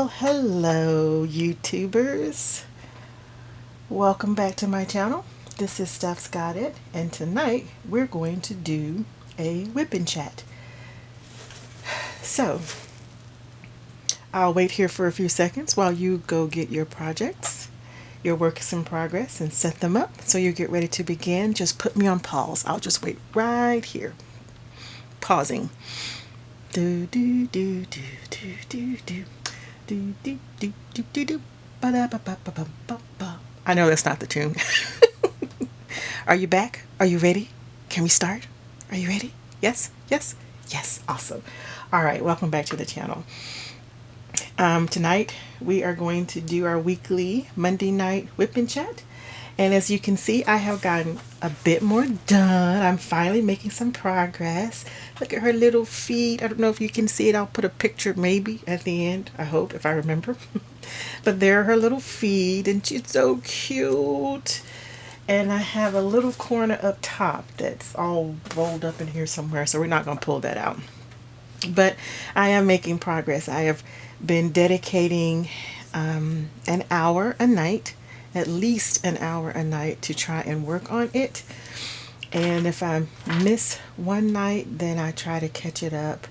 Well, hello YouTubers. Welcome back to my channel. This is Stephsgotit, and tonight we're going to do a whip and chat. So, I'll wait here for a few seconds while you go get your projects, your works in progress, and set them up so you get ready to begin. Just put me on pause. I'll just wait right here. Pausing. Do do do do do do do. Do, do, do, do, do, do. Ba-da-ba-ba-ba-ba-ba. I know that's not the tune. Are you back? Are you ready? Can we start? Are you ready? Yes? Yes? Yes. Awesome. All right. Welcome back to the channel. Tonight we are going to do our weekly Monday night whip and chat. And as you can see, I have gotten a bit more done. I'm finally making some progress. Look at her little feet. I don't know if you can see it. I'll put a picture maybe at the end, I hope, if I remember. But there are her little feet, and she's so cute. And I have a little corner up top that's all rolled up in here somewhere, so we're not going to pull that out. But I am making progress. I have been dedicating an hour a night, at least an hour a night, to try and work on it. And if I miss one night, then I try to catch it up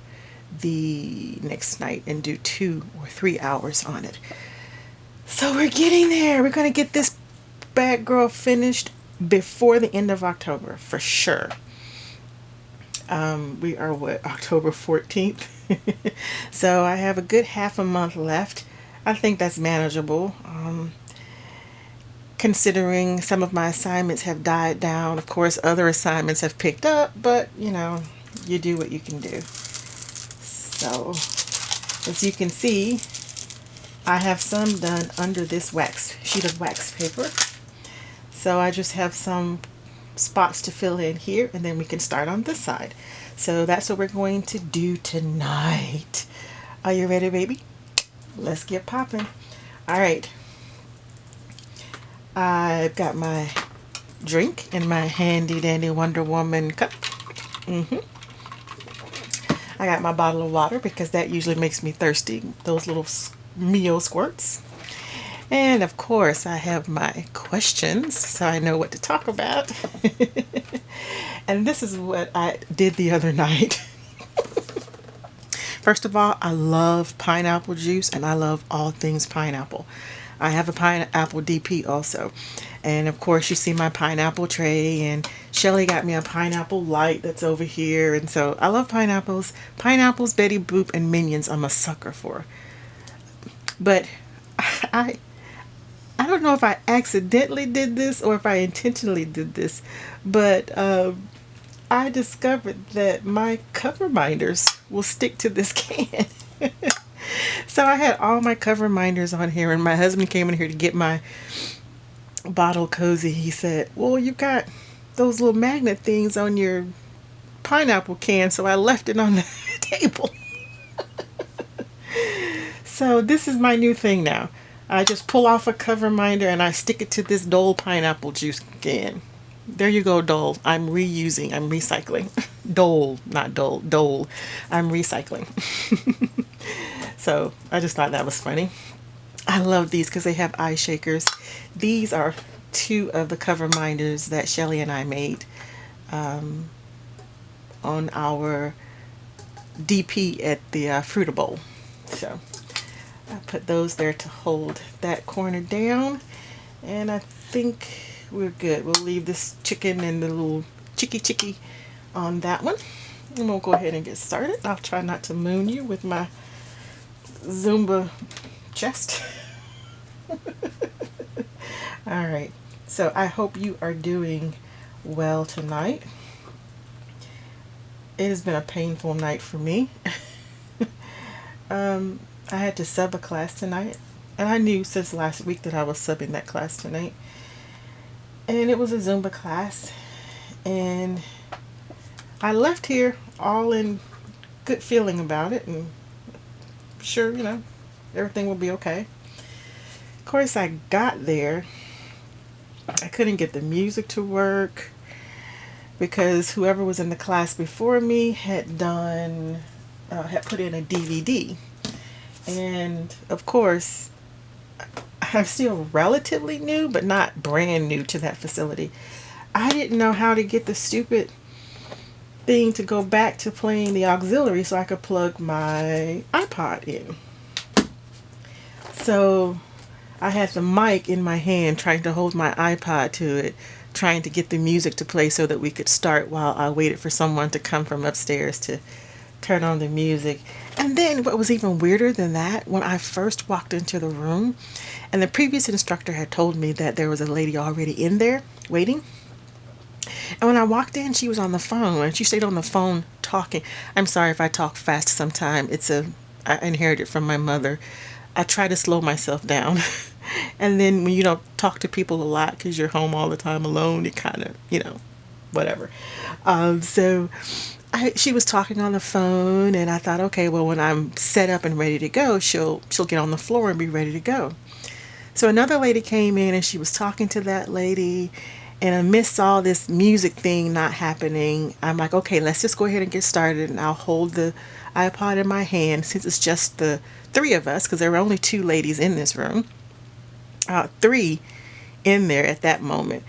the next night and do 2 or 3 hours on it. So we're getting there. We're going to get this bad girl finished before the end of October for sure. We are October 14th. So I have a good half a month left. I think that's manageable. Considering some of my assignments have died down. Of course, other assignments have picked up, but you know, you do what you can do. So, as you can see, I have some done under this sheet of wax paper. So I just have some spots to fill in here, and then we can start on this side. So that's what we're going to do tonight. Are you ready, baby? Let's get popping. All right. I've got my drink in my handy dandy Wonder Woman cup. I got my bottle of water because that usually makes me thirsty. Those little Mio squirts. And of course I have my questions so I know what to talk about. And this is what I did the other night. First of all, I love pineapple juice and I love all things pineapple. I have a pineapple DP also. And of course you see my pineapple tray, and Shelly got me a pineapple light that's over here. And so I love pineapples. Pineapples, Betty Boop, and Minions I'm a sucker for. But I don't know if I accidentally did this or if I intentionally did this, but I discovered that my cover minders will stick to this can. So I had all my cover minders on here, and my husband came in here to get my bottle cozy. He said, well, you got those little magnet things on your pineapple can, so I left it on the table. So this is my new thing now. I just pull off a cover minder and I stick it to this Dole pineapple juice can. There you go, Dole. I'm reusing. I'm recycling. Dole, not Dole. Dole. I'm recycling. So I just thought that was funny. I love these because they have eye shakers. These are 2 of the cover minders that Shelly and I made on our DP at the Fruita Bowl. So I put those there to hold that corner down, and I think we're good. We'll leave this chicken and the little chicky on that one, and we'll go ahead and get started. I'll try not to moon you with my Zumba chest. All right, so I hope you are doing well tonight. It has been a painful night for me. I had to sub a class tonight, and I knew since last week that I was subbing that class tonight. And it was a Zumba class, and I left here all in good feeling about it, and sure, you know, everything will be okay. Of course, I got there, I couldn't get the music to work because whoever was in the class before me had put in a DVD. And of course, I'm still relatively new, but not brand new to that facility. I didn't know how to get the stupid thing to go back to playing the auxiliary so I could plug my iPod in. So I had the mic in my hand trying to hold my iPod to it, trying to get the music to play so that we could start while I waited for someone to come from upstairs to turn on the music. And then what was even weirder than that, when I first walked into the room, and the previous instructor had told me that there was a lady already in there waiting. And when I walked in, she was on the phone, and she stayed on the phone talking. I'm sorry if I talk fast sometime. I inherited from my mother. I try to slow myself down. And then when you don't talk to people a lot because you're home all the time alone, you kind of, whatever. So she was talking on the phone, and I thought, okay, well, when I'm set up and ready to go, she'll get on the floor and be ready to go. So another lady came in and she was talking to that lady, and amidst all this music thing not happening, I'm like, okay, let's just go ahead and get started, and I'll hold the iPod in my hand since it's just the three of us, because there were only two ladies in this room, three in there at that moment.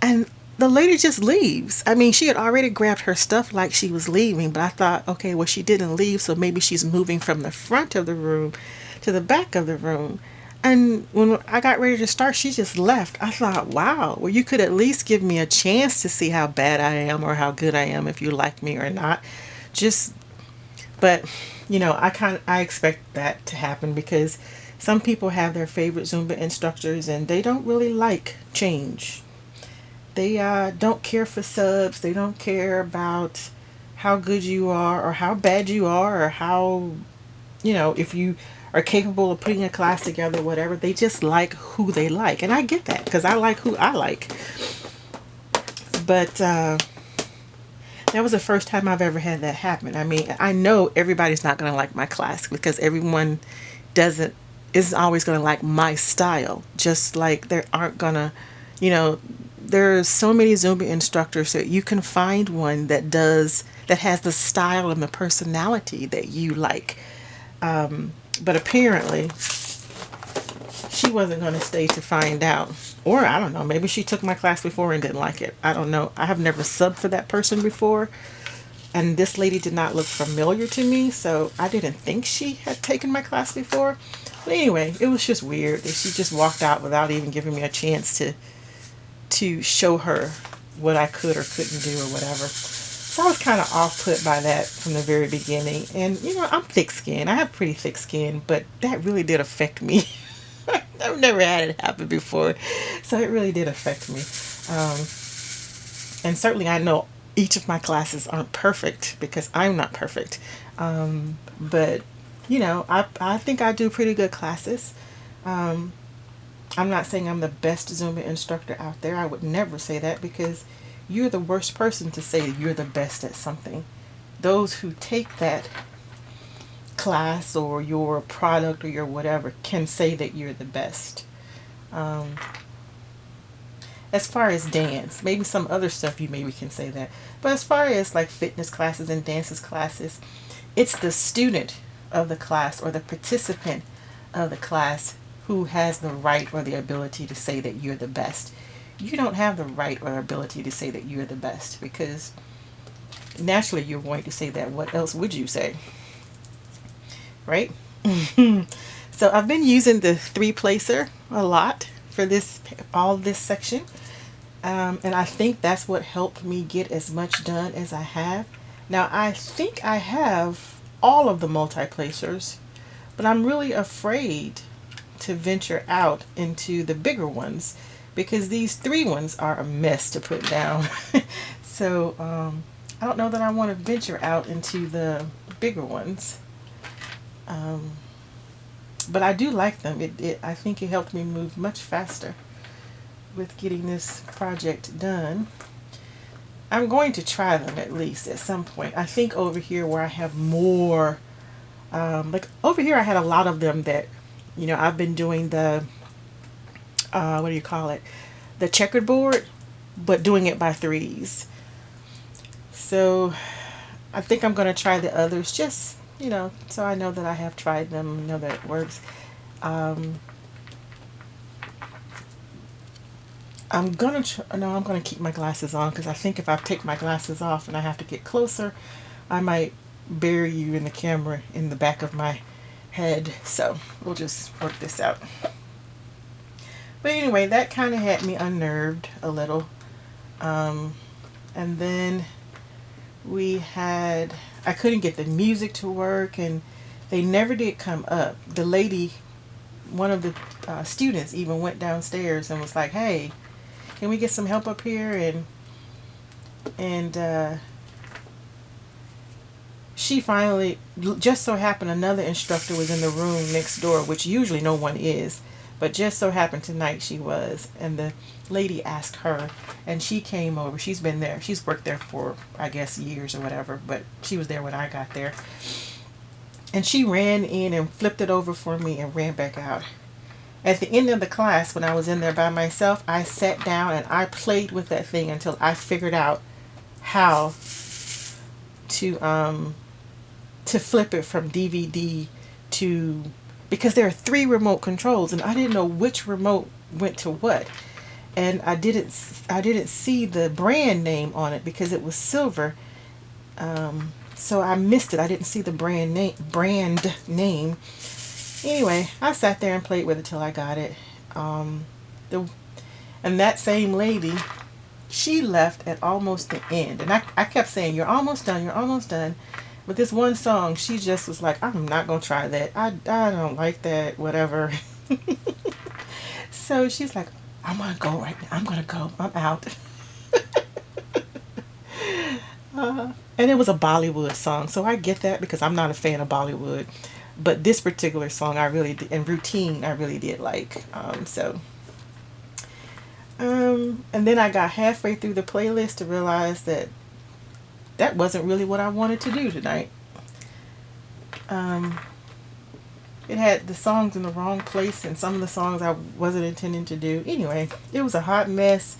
And the lady just leaves. I mean, she had already grabbed her stuff like she was leaving, but I thought, okay, well, she didn't leave, so maybe she's moving from the front of the room to the back of the room. And when I got ready to start, she just left. I thought, wow, well, you could at least give me a chance to see how bad I am or how good I am, if you like me or not. Just, but, I expect that to happen because some people have their favorite Zumba instructors and they don't really like change. They don't care for subs. They don't care about how good you are or how bad you are or how, if you are capable of putting a class together, whatever. They just like who they like. And I get that because I like who I like. But that was the first time I've ever had that happen. I mean, I know everybody's not going to like my class because everyone doesn't isn't always going to like my style. Just like there aren't going to, you know, there's so many Zumba instructors that you can find one that has the style and the personality that you like. But apparently she wasn't going to stay to find out. Or I don't know, maybe she took my class before and didn't like it. I don't know. I have never subbed for that person before. And this lady did not look familiar to me, so I didn't think she had taken my class before. But anyway, it was just weird that she just walked out without even giving me a chance to show her what I could or couldn't do or whatever. So I was kind of off put by that from the very beginning. And I'm thick skinned. I have pretty thick skin, but that really did affect me. I've never had it happen before, so it really did affect me. And certainly I know each of my classes aren't perfect because I'm not perfect. But I think I do pretty good classes. I'm not saying I'm the best Zumba instructor out there. I would never say that because you're the worst person to say you're the best at something. Those who take that class or your product or your whatever can say that you're the best. As far as dance, maybe some other stuff you maybe can say that. But as far as like fitness classes and dances classes, it's the student of the class or the participant of the class who has the right or the ability to say that you're the best. You don't have the right or ability to say that you're the best because naturally you're going to say that. What else would you say? Right? So I've been using the three placer a lot for all this section. And I think that's what helped me get as much done as I have. Now I think I have all of the multi-placers, but I'm really afraid to venture out into the bigger ones because these three ones are a mess to put down. So I don't know that I want to venture out into the bigger ones. But I do like them. I think it helped me move much faster with getting this project done. I'm going to try them at least at some point. I think over here where I have more, like over here I had a lot of them that, I've been doing the, what do you call it? The checkerboard, but doing it by threes. So I think I'm going to try the others just, you know, so I know that I have tried them, know that it works. Um, I'm gonna keep my glasses on because I think if I take my glasses off and I have to get closer, I might bury you in the camera in the back of my head. So we'll just work this out. But anyway, that kind of had me unnerved a little. Um, and then I couldn't get the music to work, and they never did come up. The lady, one of the students, even went downstairs and was like, "Hey, can we get some help up here?" And she finally, just so happened another instructor was in the room next door, which usually no one is, but just so happened tonight she was. And the lady asked her, and she came over. She's been there. She's worked there for, I guess, years or whatever, but she was there when I got there. And she ran in and flipped it over for me and ran back out. At the end of the class, when I was in there by myself, I sat down and I played with that thing until I figured out how to flip it from DVD to, because there are 3 remote controls and I didn't know which remote went to what. And I didn't see the brand name on it because it was silver. So I missed it. I didn't see the brand name. Anyway, I sat there and played with it till I got it. The and that same lady, she left at almost the end, and I kept saying, "You're almost done. You're almost done." But this one song, she just was like, "I'm not gonna try that. I don't like that. Whatever." So she's like, "I'm gonna go right now. I'm gonna go. I'm out." And it was a Bollywood song, so I get that because I'm not a fan of Bollywood. But this particular song, I really did, and routine, I really did like. And then I got halfway through the playlist to realize that that wasn't really what I wanted to do tonight. Um, it had the songs in the wrong place, and some of the songs I wasn't intending to do. Anyway, it was a hot mess,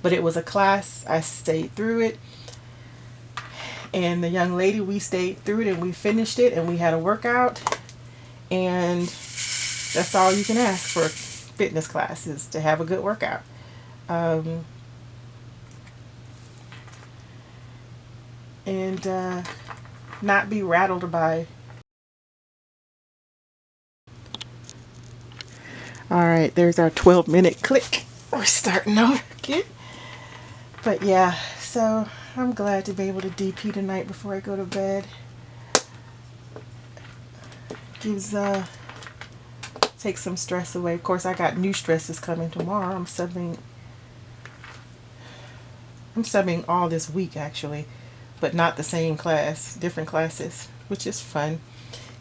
but it was a class. I stayed through it. And the young lady, we stayed through it and we finished it and we had a workout. And that's all you can ask for a fitness class, is to have a good workout. Um, and not be rattled by. All right, there's our 12-minute click. We're starting over again. But yeah, so I'm glad to be able to DP tonight before I go to bed. Gives takes some stress away. Of course, I got new stresses coming tomorrow. I'm subbing all this week actually, but not the same class, different classes, which is fun.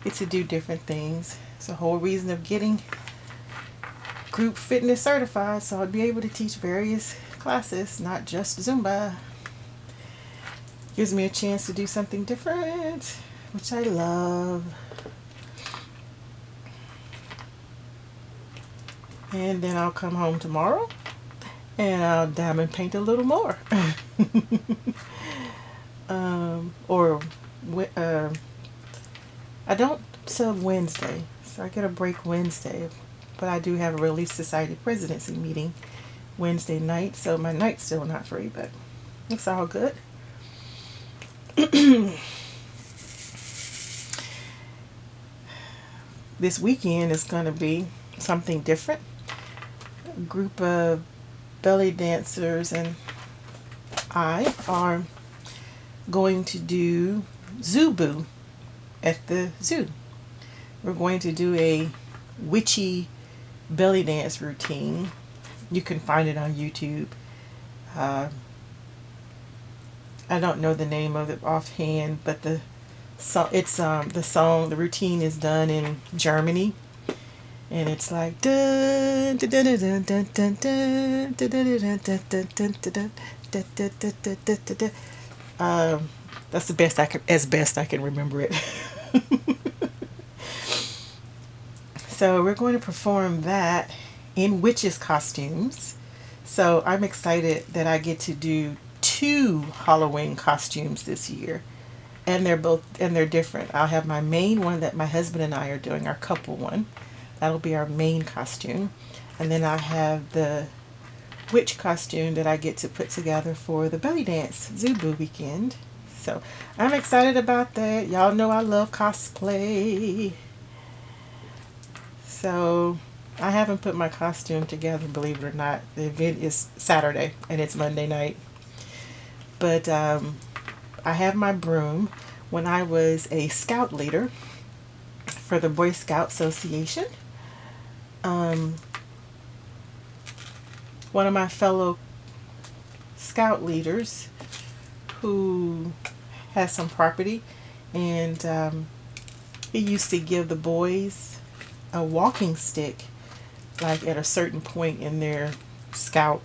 Get to do different things. It's the whole reason of getting group fitness certified, so I'd be able to teach various classes, not just Zumba. Gives me a chance to do something different, which I love. And then I'll come home tomorrow and I'll diamond paint a little more. Or I don't sub Wednesday, so I get a break Wednesday, but I do have a Relief Society presidency meeting Wednesday night, so my night's still not free, but it's all good. This weekend is going to be something different. A group of belly dancers and I are going to do Zubu at the zoo. We're going to do a witchy belly dance routine. You can find it on YouTube. I don't know the name of it offhand, but the routine is done in Germany, and it's like dun dun dun dun dun dun dun dun dun dun dun dun dun. That's the best I can remember it. So we're going to perform that in witches costumes. So I'm excited that I get to do 2 Halloween costumes this year. and they're different. I'll have my main one that my husband and I are doing, our couple one. That'll be our main costume. And then I have the witch costume that I get to put together for the belly dance Zubu weekend. So I'm excited about that. Y'all know I love cosplay. So I haven't put my costume together, believe it or not. The event is Saturday and it's Monday night. But I have my broom. When I was a scout leader for the Boy Scout Association, one of my fellow scout leaders who has some property, and he used to give the boys a walking stick like at a certain point in their scout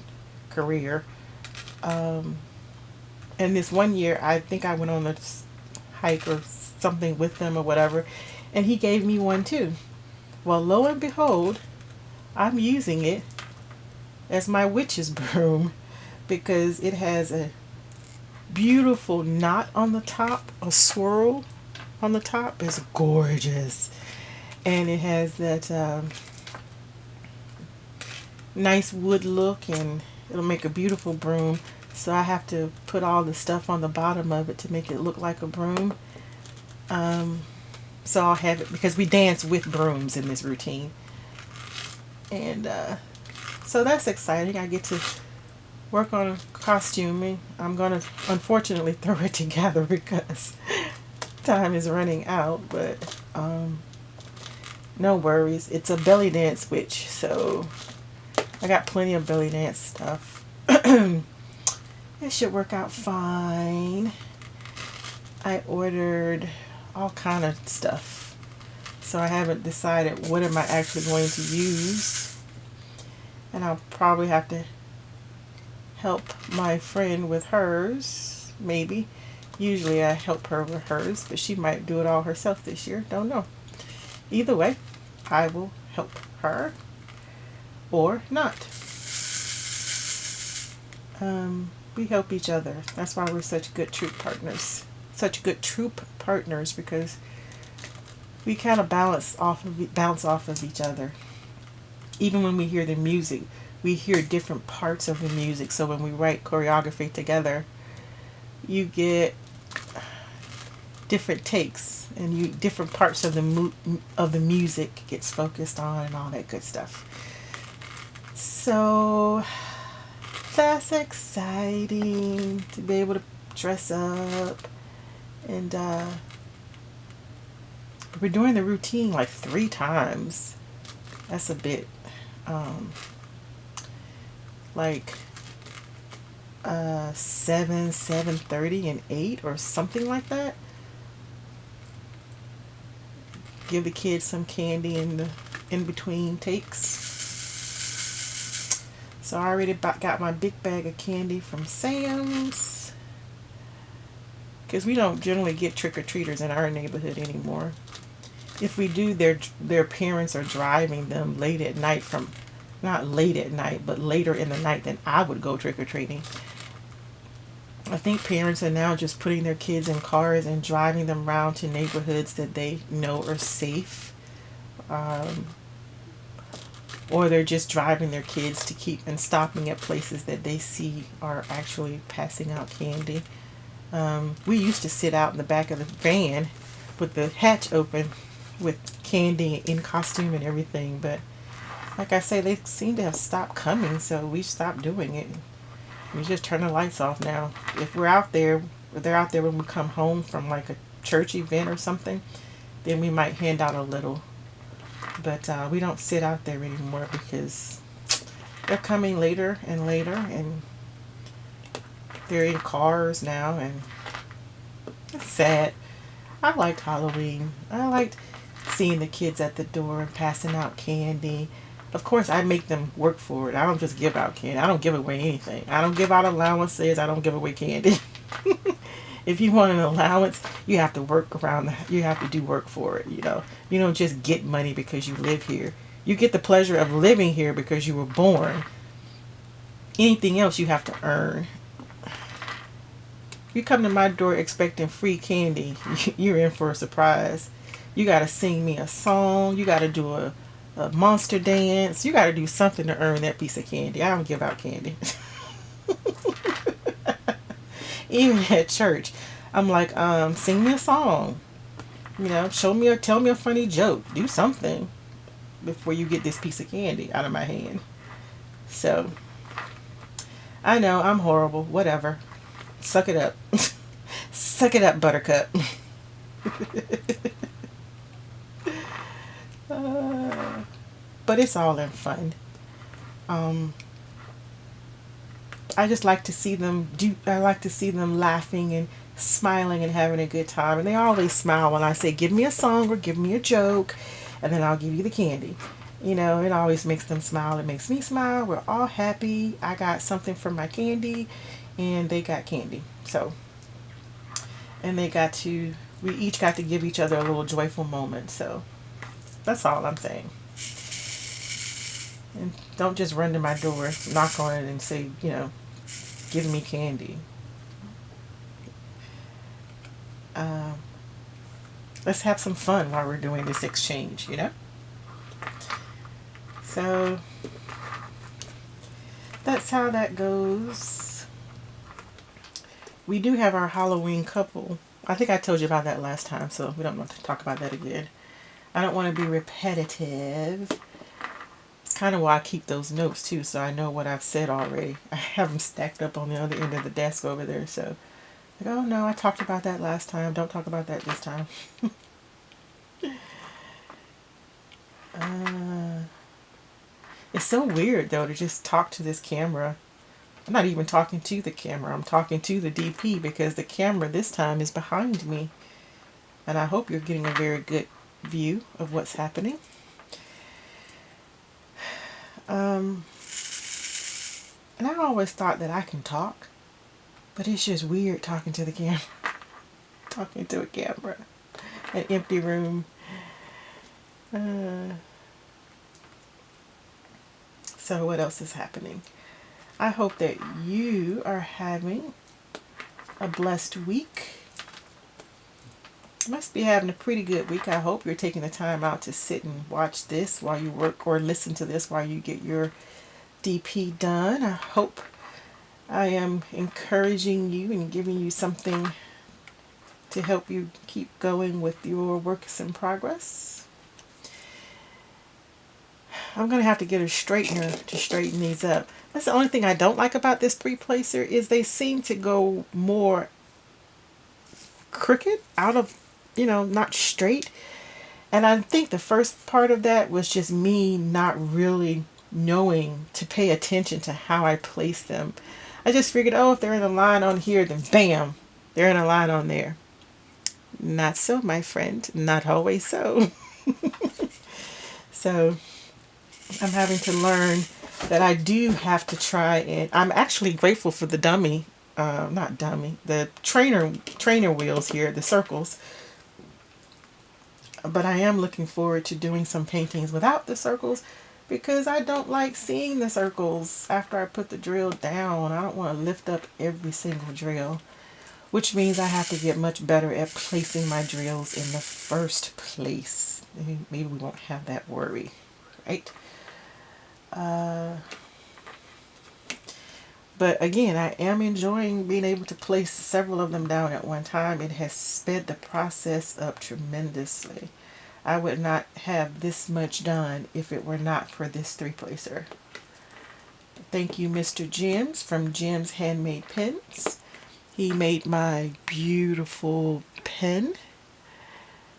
career. And this one year I think I went on a hike or something with them or whatever, and he gave me one too. Well, lo and behold, I'm using it as my witch's broom because it has a beautiful knot on the top, a swirl on the top. It's gorgeous. And it has that nice wood look, and it'll make a beautiful broom. So I have to put all the stuff on the bottom of it to make it look like a broom. So I'll have it because we dance with brooms in this routine. And so that's exciting. I get to work on costuming. I'm going to unfortunately throw it together because time is running out, but no worries. It's a belly dance witch, so I got plenty of belly dance stuff. It should work out fine. I ordered all kind of stuff, so I haven't decided what am I actually going to use, and I'll probably have to help my friend with hers, maybe. Usually I help her with hers, but she might do it all herself this year. Don't know. Either way, I will help her or not. We help each other. That's why we're such good troop partners. Such good troop partners because we kind of bounce off of each other. Even when we hear the music, we hear different parts of the music. So when we write choreography together, you get different takes, and different parts of the music gets focused on, and all that good stuff. So that's exciting to be able to dress up, and we're doing the routine like 3 times. That's a bit like 7:30 and 8 or something like that. Give the kids some candy in between takes. So I already got my big bag of candy from Sam's, because we don't generally get trick-or-treaters in our neighborhood anymore. If we do, their parents are driving them late at night not late at night, but later in the night than I would go trick-or-treating. I think parents are now just putting their kids in cars and driving them around to neighborhoods that they know are safe. Or they're just driving their kids to keep and stopping at places that they see are actually passing out candy. We used to sit out in the back of the van with the hatch open with candy in costume and everything, but like I say, they seem to have stopped coming, so we stopped doing it. We just turn the lights off now. If we're out there, if they're out there when we come home from like a church event or something, then we might hand out a little. But we don't sit out there anymore because they're coming later and later, and they're in cars now, and it's sad. I liked Halloween. I liked seeing the kids at the door and passing out candy. Of course, I make them work for it. I don't just give out candy. I don't give away anything. I don't give out allowances. I don't give away candy. If you want an allowance, you have to work around you have to do work for it, you know. You don't just get money because you live here. You get the pleasure of living here because you were born. Anything else you have to earn. You come to my door expecting free candy, you're in for a surprise. You gotta sing me a song. You gotta do a monster dance. You gotta do something to earn that piece of candy. I don't give out candy. Even at church, I'm like, sing me a song. You know, show me or tell me a funny joke. Do something before you get this piece of candy out of my hand. So, I know I'm horrible. Whatever. Suck it up. Suck it up, Buttercup. uh, but it's all in fun. Um, I just like to see them do. I like to see them laughing and smiling and having a good time. And they always smile when I say, "Give me a song or give me a joke," and then I'll give you the candy. You know, it always makes them smile. It makes me smile. We're all happy. I got something from my candy, and they got candy. So, and they got to. We each got to give each other a little joyful moment. So, that's all I'm saying. And don't just run to my door, knock on it, and say, you know, give me candy. Um, let's have some fun while we're doing this exchange, you know? So that's how that goes. We do have our Halloween couple. I think I told you about that last time, so we don't want to talk about that again. I don't want to be repetitive. It's kind of why I keep those notes too, so I know what I've said already. I have them stacked up on the other end of the desk over there, so like, oh no, I talked about that last time. Don't talk about that this time. uh, it's so weird though to just talk to this camera. I'm not even talking to the camera. I'm talking to the DP because the camera this time is behind me. And I hope you're getting a very good view of what's happening. Um, and I always thought that I can talk, but it's just weird talking to the camera. Talking to a camera. An empty room. So what else is happening? I hope that you are having a blessed week. Must be having a pretty good week. I hope you're taking the time out to sit and watch this while you work or listen to this while you get your DP done. I hope I am encouraging you and giving you something to help you keep going with your works in progress. I'm going to have to get a straightener to straighten these up. That's the only thing I don't like about this three-placer is they seem to go more crooked, out of, you know, not straight. And I think the first part of that was just me not really knowing to pay attention to how I place them. I just figured, oh, if they're in a line on here, then bam, they're in a line on there. Not so, my friend. Not always so. So I'm having to learn that I do have to try, and I'm actually grateful for the dummy, not dummy, the trainer wheels here, the circles. But I am looking forward to doing some paintings without the circles because I don't like seeing the circles after I put the drill down. I don't want to lift up every single drill, which means I have to get much better at placing my drills in the first place. Maybe we won't have that worry, right? But again, I am enjoying being able to place several of them down at one time. It has sped the process up tremendously. I would not have this much done if it were not for this three-placer. Thank you, Mr. Jim's from Jim's Handmade Pens. He made my beautiful pen.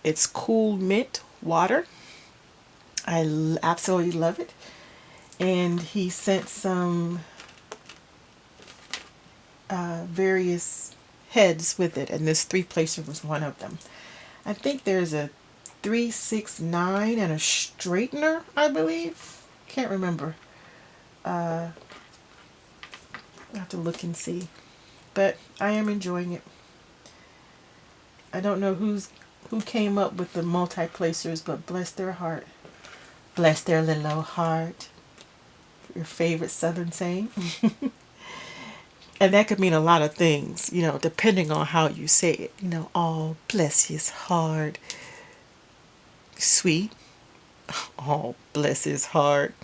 It's cool mint water. I absolutely love it. And he sent some various heads with it, and this three-placer was one of them. I think there's a 369 and a straightener, I believe. Can't remember. I have to look and see. But I am enjoying it. I don't know who came up with the multi-placers, but bless their heart. Bless their little old heart. Your favorite Southern saying. And that could mean a lot of things, you know, depending on how you say it. You know, oh, bless his heart. Sweet. Oh, bless his heart.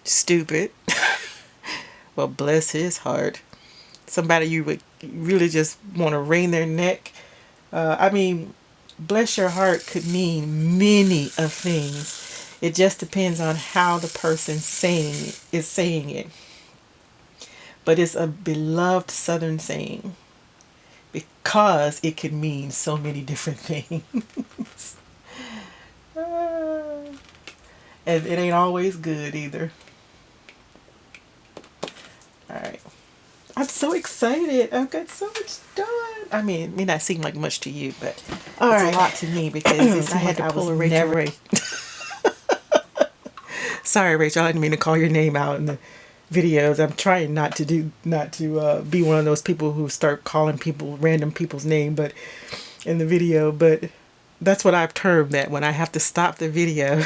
Stupid. Well, bless his heart. Somebody you would really just want to wring their neck. I mean, bless your heart could mean many of things. It just depends on how the person saying it. But it's a beloved Southern saying because it can mean so many different things. And it ain't always good either. Alright. I'm so excited. I've got so much done. I mean, it may not seem like much to you, but it's a lot to me because I had to pull a Rachel Ray. Sorry, Rachel. I didn't mean to call your name out in the videos. I'm trying not to be one of those people who start calling random people's name, but in the video. But that's what I've termed that, when I have to stop the video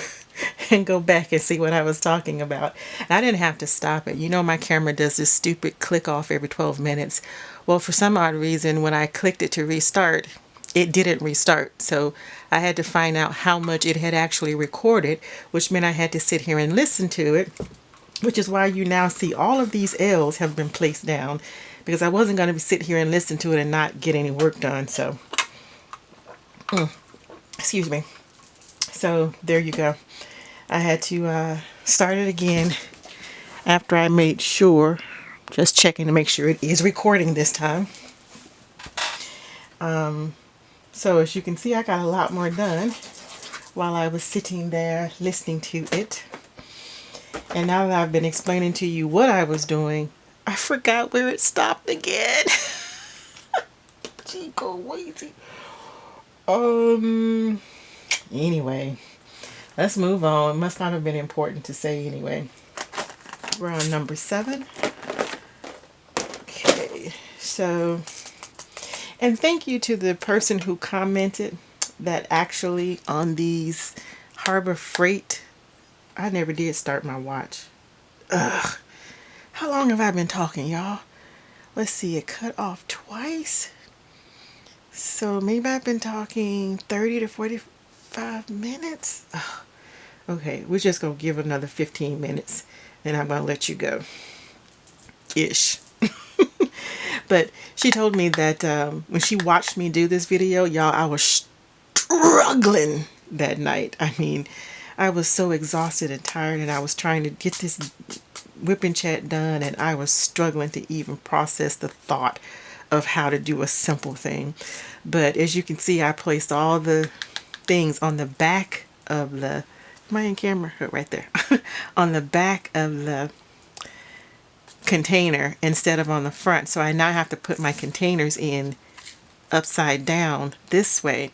and go back and see what I was talking about. And I didn't have to stop it. You know, my camera does this stupid click off every 12 minutes. Well, for some odd reason, when I clicked it to restart, it didn't restart. So I had to find out how much it had actually recorded, which meant I had to sit here and listen to it, which is why you now see all of these L's have been placed down, because I wasn't going to sit here and listen to it and not get any work done. So, excuse me. So there you go. I had to start it again after I made sure, just checking to make sure it is recording this time. So as you can see, I got a lot more done while I was sitting there listening to it. And now that I've been explaining to you what I was doing, I forgot where it stopped again. Gee, go crazy. Anyway, let's move on. It must not have been important to say anyway. We're on number 7. Okay, so, and thank you to the person who commented that actually on these Harbor Freight, I never did start my watch. Ugh. How long have I been talking, y'all? Let's see, it cut off twice. So maybe I've been talking 30 to 45 minutes. Ugh. Okay, we're just going to give another 15 minutes and I'm going to let you go. Ish. But she told me that when she watched me do this video, y'all, I was struggling that night. I mean, I was so exhausted and tired, and I was trying to get this WIP and chat done, and I was struggling to even process the thought of how to do a simple thing. But as you can see, I placed all the things on the back of the, am I in camera? Right there. On the back of the container instead of on the front. So I now have to put my containers in upside down this way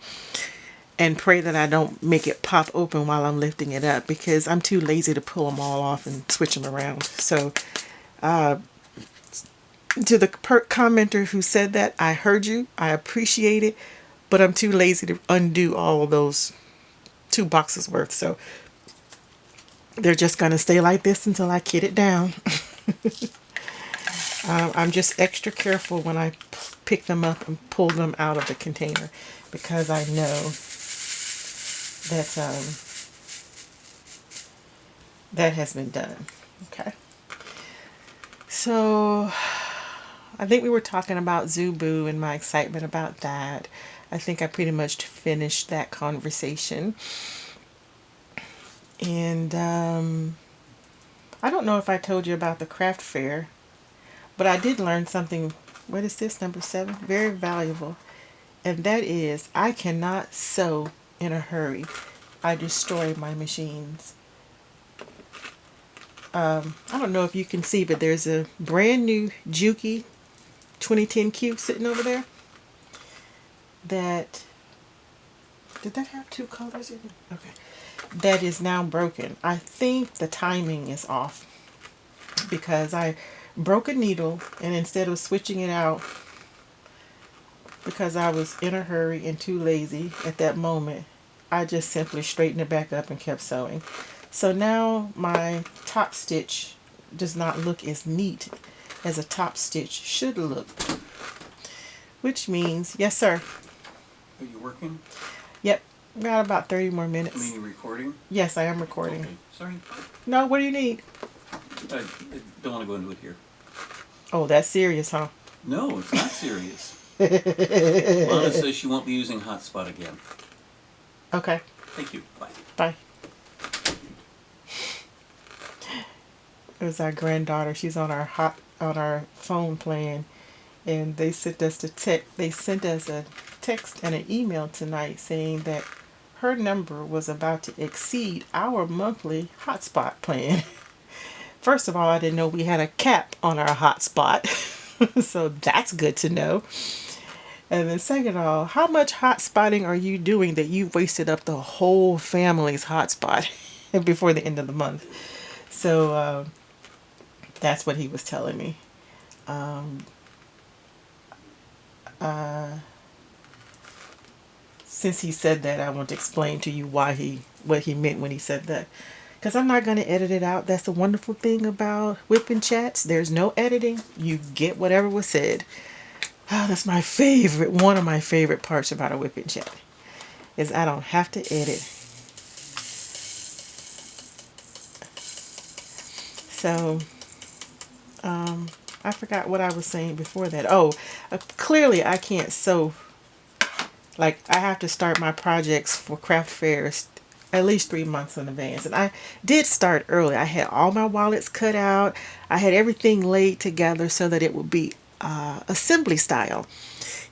and pray that I don't make it pop open while I'm lifting it up, because I'm too lazy to pull them all off and switch them around. So to the commenter who said that, I heard you, I appreciate it, but I'm too lazy to undo all of those 2 boxes worth. So they're just going to stay like this until I kit it down. I'm just extra careful when I pick them up and pull them out of the container, because I know that that has been done. Okay. So I think we were talking about Zubu and my excitement about that. I think I pretty much finished that conversation. And I don't know if I told you about the craft fair, but I did learn something. What is this, number 7? Very valuable. And that is, I cannot sew in a hurry. I destroy my machines. I don't know if you can see, but there's a brand new Juki 2010 Q sitting over there. That, did that have 2 colors in it? Okay. That is now broken. I think the timing is off, because I broke a needle, and instead of switching it out, because I was in a hurry and too lazy at that moment, I just simply straightened it back up and kept sewing. So now my top stitch does not look as neat as a top stitch should look. Which means, yes sir. Are you working? Yep, got about 30 more I minutes. mean, you're recording? Yes, I am recording. Okay, sorry. No, what do you need? I don't want to go into it here. Oh, that's serious, huh? No, it's not serious. Lana says she won't be using hotspot again. Okay. Thank you. Bye. Bye. It was our granddaughter. She's on our phone plan, and they sent us a text and an email tonight saying that her number was about to exceed our monthly hotspot plan. First of all, I didn't know we had a cap on our hotspot, so that's good to know. And then second of all, how much hotspotting are you doing that you've wasted up the whole family's hotspot before the end of the month? So that's what he was telling me. Um, since he said that, I want to explain to you what he meant when he said that. Because I'm not going to edit it out. That's the wonderful thing about whipping chats. There's no editing. You get whatever was said. Oh, that's my favorite. One of my favorite parts about a whipping chat is I don't have to edit. So, I forgot what I was saying before that. Oh, clearly I can't sew. Like, I have to start my projects for craft fairs at least 3 months in advance. And I did start early. I had all my wallets cut out. I had everything laid together so that it would be assembly style.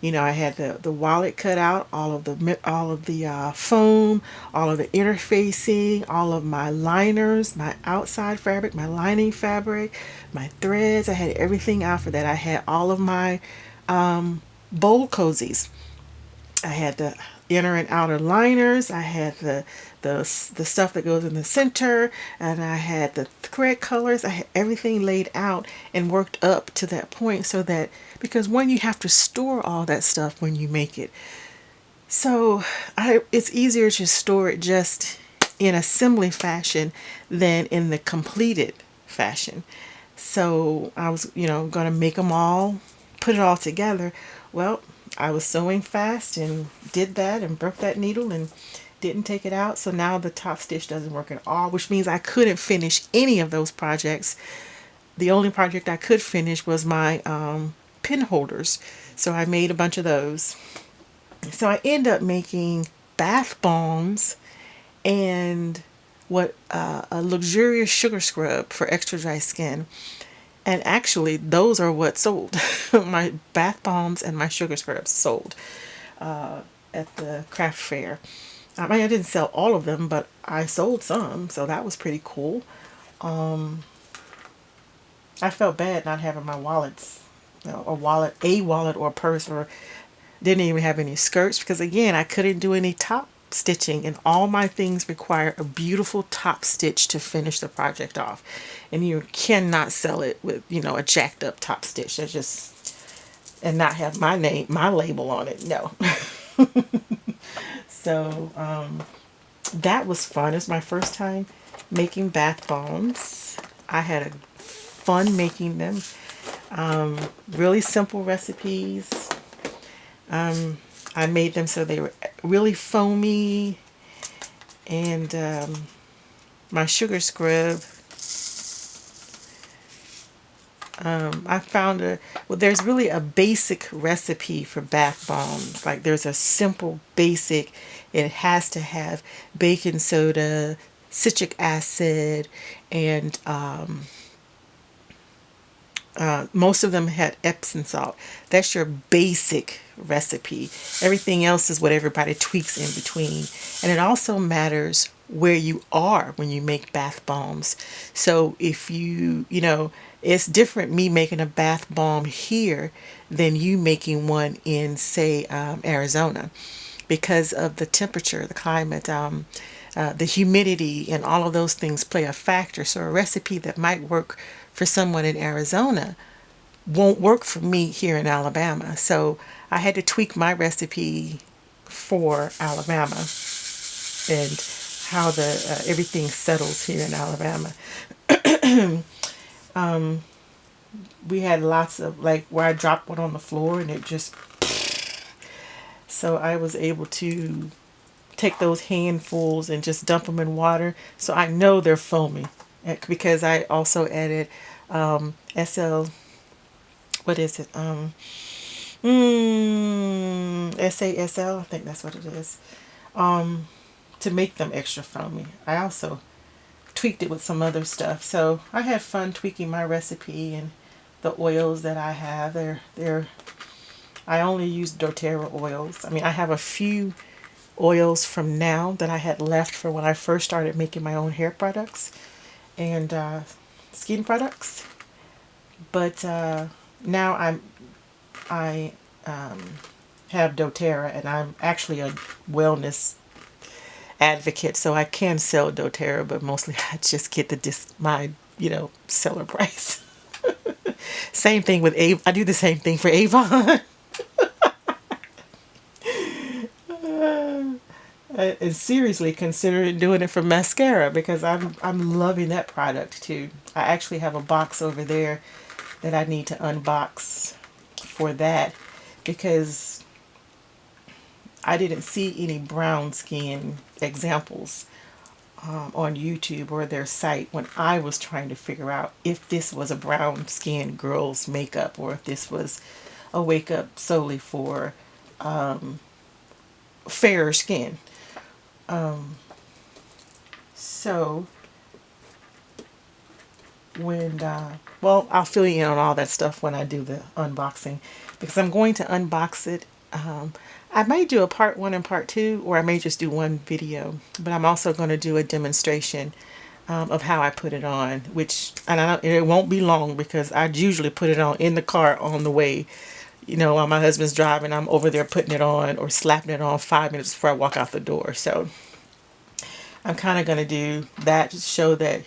You know, I had the wallet cut out, all of the foam, all of the interfacing, all of my liners, my outside fabric, my lining fabric, my threads. I had everything out for that. I had all of my bowl cozies. I had the inner and outer liners. I had the stuff that goes in the center, and I had the thread colors. I had everything laid out and worked up to that point so that because when you have to store all that stuff when you make it, so it's easier to store it just in assembly fashion than in the completed fashion. So I was, going to make them all, put it all together. Well, I was sewing fast and did that and broke that needle and didn't take it out. So now the top stitch doesn't work at all, which means I couldn't finish any of those projects. The only project I could finish was my pin holders. So I made a bunch of those. So I end up making bath bombs and a luxurious sugar scrub for extra dry skin. And actually, those are what sold. My bath bombs and my sugar scrubs sold at the craft fair. I mean, I didn't sell all of them, but I sold some, so that was pretty cool. I felt bad not having my wallets, a wallet or purse, or didn't even have any skirts because again, I couldn't do any top stitching, and all my things require a beautiful top stitch to finish the project off, and you cannot sell it with a jacked up top stitch. That's just and not have my label on it. No. So that was fun. It's my first time making bath bombs. I had a fun making them. Really simple recipes. I made them so they were really foamy, and my sugar scrub. I found there's really a basic recipe for bath bombs. Like there's a simple basic. It has to have baking soda, citric acid, and most of them had Epsom salt. That's your basic recipe. Everything else is what everybody tweaks in between. And it also matters where you are when you make bath bombs. So if it's different me making a bath bomb here than you making one in, say, Arizona, because of the temperature, the climate, the humidity, and all of those things play a factor. So a recipe that might work for someone in Arizona won't work for me here in Alabama. So I had to tweak my recipe for Alabama and how everything settles here in Alabama. we had lots of, like, where I dropped one on the floor and it just, so I was able to take those handfuls and just dump them in water. So I know they're foamy because I also added SL, what is it? SASL, I think that's what it is. To make them extra foamy. I also tweaked it with some other stuff. So I had fun tweaking my recipe, and the oils that I have. They're I only use doTERRA oils. I mean, I have a few oils from now that I had left for when I first started making my own hair products and skin products. But now I have doTERRA, and I'm actually a wellness advocate, so I can sell doTERRA, but mostly I just get my seller price. Same thing with I do the same thing for Avon. And seriously considering doing it for mascara because I'm loving that product too. I actually have a box over there that I need to unbox for that because I didn't see any brown skin examples on YouTube or their site when I was trying to figure out if this was a brown skin girl's makeup or if this was a wake up solely for fairer skin. So when well, I'll fill you in on all that stuff when I do the unboxing because I'm going to unbox it. I may do a part one and part two, or I may just do one video, but I'm also going to do a demonstration of how I put it on, which, and it won't be long because I usually put it on in the car on the way. While my husband's driving, I'm over there putting it on or slapping it on 5 minutes before I walk out the door. So I'm kind of going to do that to show that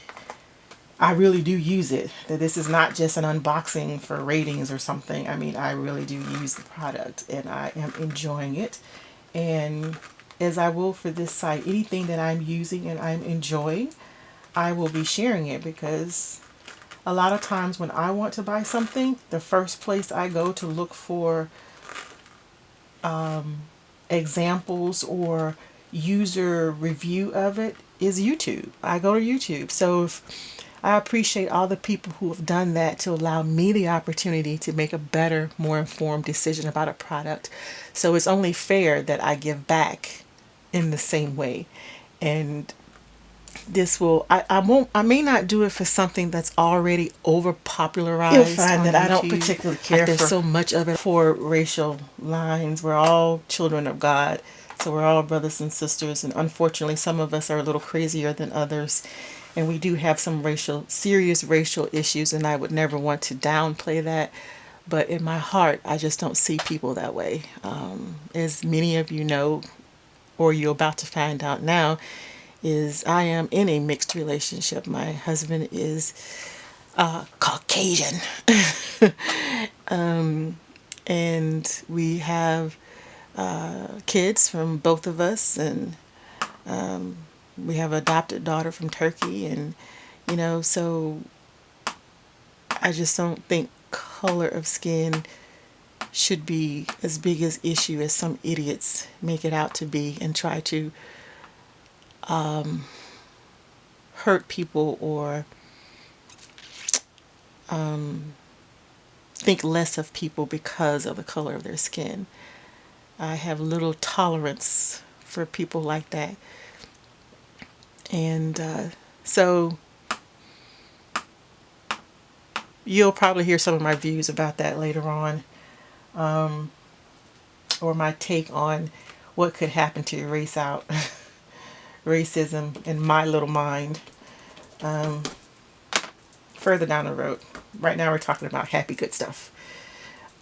I really do use it, that this is not just an unboxing for ratings or something. I mean, I really do use the product and I am enjoying it. And as I will for this site, anything that I'm using and I'm enjoying, I will be sharing it because a lot of times when I want to buy something, the first place I go to look for examples or user review of it is YouTube. I go to YouTube. So I appreciate all the people who have done that to allow me the opportunity to make a better, more informed decision about a product. So it's only fair that I give back in the same way. And this will, I may not do it for something that's already over popularized. You'll find that I don't particularly care for so much of it for racial lines. We're all children of God, so we're all brothers and sisters, and unfortunately some of us are a little crazier than others, and we do have some serious racial issues, and I would never want to downplay that. But in my heart, I just don't see people that way. As many of you know, or you're about to find out now, is I am in a mixed relationship. My husband is Caucasian. And we have kids from both of us, and we have an adopted daughter from Turkey, and so I just don't think color of skin should be as big as issue as some idiots make it out to be and try to hurt people or think less of people because of the color of their skin. I have little tolerance for people like that. And so you'll probably hear some of my views about that later on, or my take on what could happen to erase out racism in my little mind further down the road. Right now we're talking about happy, good stuff.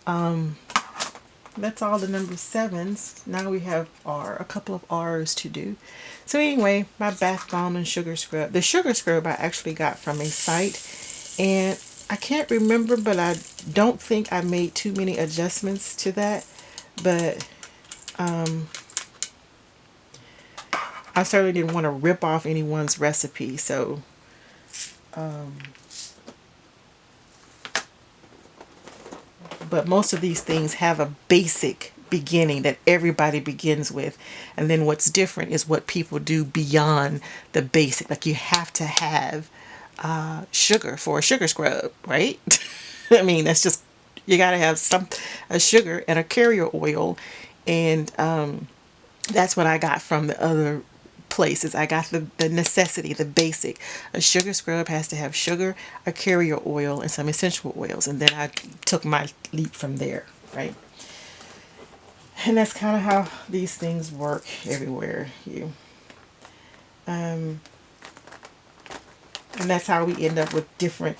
That's all the number sevens. Now we have a couple of R's to do. So anyway, my bath bomb and sugar scrub. The sugar scrub I actually got from a site, and I can't remember, but I don't think I made too many adjustments to that. But I certainly didn't want to rip off anyone's recipe, so but most of these things have a basic beginning that everybody begins with, and then what's different is what people do beyond the basic. Like you have to have sugar for a sugar scrub, right? I mean, that's just, you got to have some, a sugar and a carrier oil, and that's what I got from the other places. I got the necessity, the basic. A sugar scrub has to have sugar, a carrier oil, and some essential oils. And then I took my leap from there, right? And that's kind of how these things work everywhere. Um, and that's how we end up with different